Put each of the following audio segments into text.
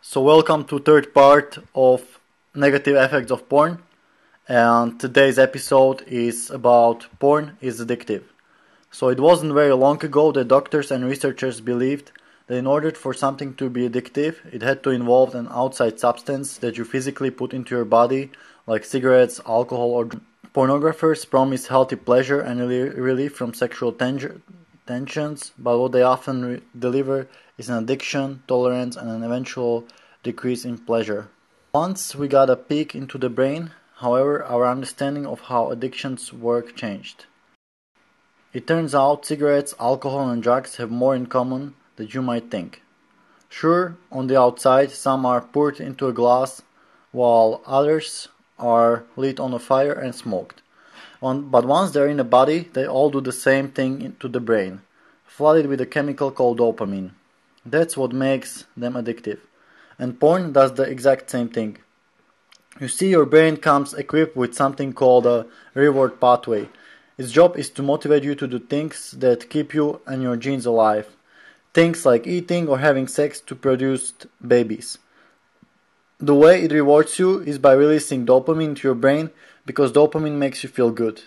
So welcome to third part of negative effects of porn, and today's episode is about porn is addictive. So it wasn't very long ago that doctors and researchers believed that in order for something to be addictive, it had to involve an outside substance that you physically put into your body, like cigarettes, alcohol, or pornographers promise healthy pleasure and relief from sexual tensions, but what they often deliver is an addiction, tolerance, and an eventual decrease in pleasure. Once we got a peek into the brain, however, our understanding of how addictions work changed. It turns out cigarettes, alcohol, and drugs have more in common than you might think. Sure, on the outside, some are poured into a glass, while others are lit on a fire and smoked. But once they're in the body, they all do the same thing to the brain, flooded with a chemical called dopamine. That's what makes them addictive. And porn does the exact same thing. You see, your brain comes equipped with something called a reward pathway. Its job is to motivate you to do things that keep you and your genes alive. Things like eating or having sex to produce babies. The way it rewards you is by releasing dopamine into your brain because dopamine makes you feel good.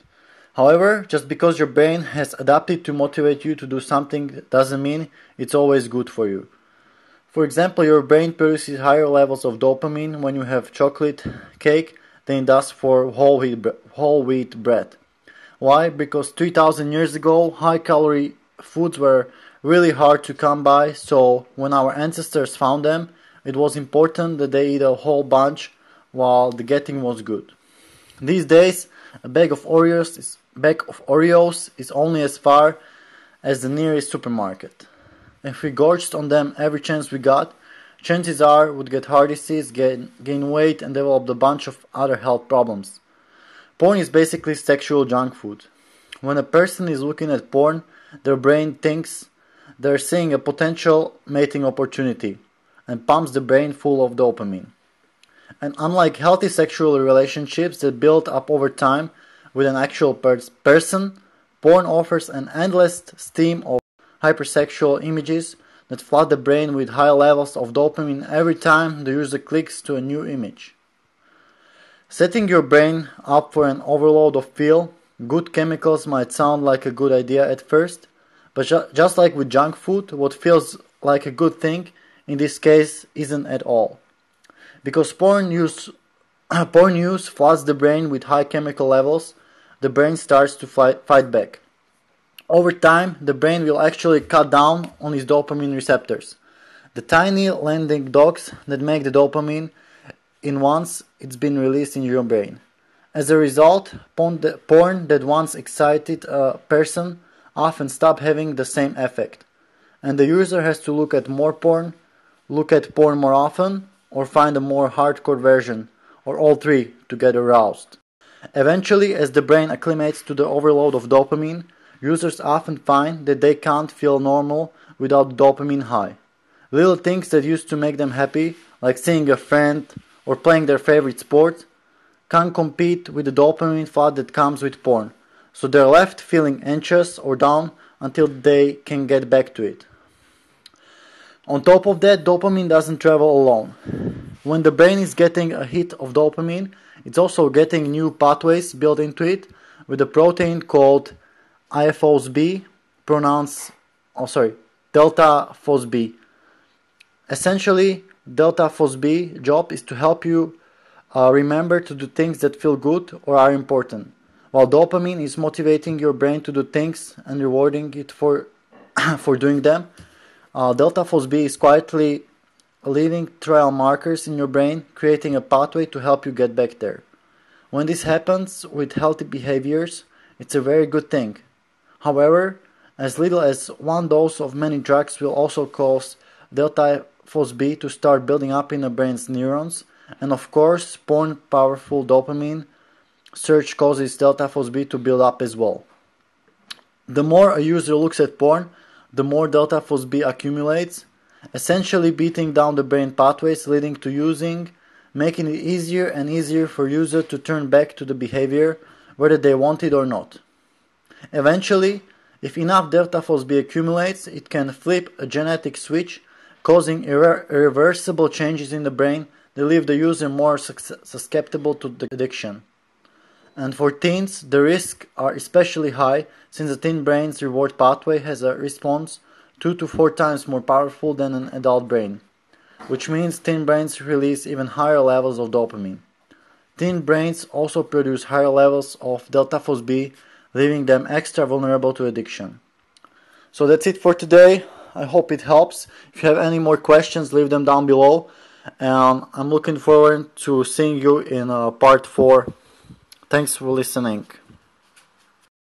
However, just because your brain has adapted to motivate you to do something doesn't mean it's always good for you. For example, your brain produces higher levels of dopamine when you have chocolate cake than it does for whole wheat bread. Why? Because 3,000 years ago, high-calorie foods were really hard to come by, so when our ancestors found them, it was important that they eat a whole bunch while the getting was good. These days, a bag of Oreos is only as far as the nearest supermarket. If we gorged on them every chance we got, chances are we'd get heart disease, gain weight, and develop a bunch of other health problems. Porn is basically sexual junk food. When a person is looking at porn, their brain thinks they're seeing a potential mating opportunity and pumps the brain full of dopamine. And unlike healthy sexual relationships that build up over time with an actual person, porn offers an endless stream of hypersexual images that flood the brain with high levels of dopamine every time the user clicks to a new image. Setting your brain up for an overload of feel-good chemicals might sound like a good idea at first, but just like with junk food, what feels like a good thing in this case isn't at all. Because porn use floods the brain with high chemical levels, the brain starts to fight back. Over time, the brain will actually cut down on its dopamine receptors, the tiny landing dogs that make the dopamine in once it's been released in your brain. As a result, porn that once excited a person often stop having the same effect, and the user has to look at porn more often, or find a more hardcore version, or all three to get aroused. Eventually, as the brain acclimates to the overload of dopamine, users often find that they can't feel normal without dopamine high. Little things that used to make them happy, like seeing a friend or playing their favorite sport, can't compete with the dopamine flood that comes with porn, so they're left feeling anxious or down until they can get back to it. On top of that, dopamine doesn't travel alone. When the brain is getting a hit of dopamine, it's also getting new pathways built into it with a protein called delta phosB. Essentially, delta phosB job is to help you remember to do things that feel good or are important, while dopamine is motivating your brain to do things and rewarding it for doing them. Delta phosB is quietly leaving trail markers in your brain, creating a pathway to help you get back there. When this happens with healthy behaviors, it's a very good thing. However, as little as one dose of many drugs will also cause delta phosB to start building up in the brain's neurons, and of course, powerful dopamine surge causes delta phosB to build up as well. The more a user looks at porn, the more delta phosB accumulates, essentially beating down the brain pathways leading to making it easier and easier for users to turn back to the behavior whether they want it or not. Eventually, if enough delta phosB accumulates, it can flip a genetic switch causing irreversible changes in the brain that leave the user more susceptible to the addiction. And for teens, the risks are especially high since the teen brain's reward pathway has a response 2 to 4 times more powerful than an adult brain, which means teen brains release even higher levels of dopamine. Teen brains also produce higher levels of delta phos B, leaving them extra vulnerable to addiction. So that's it for today. I hope it helps. If you have any more questions, leave them down below. And I'm looking forward to seeing you in part 4. Thanks for listening.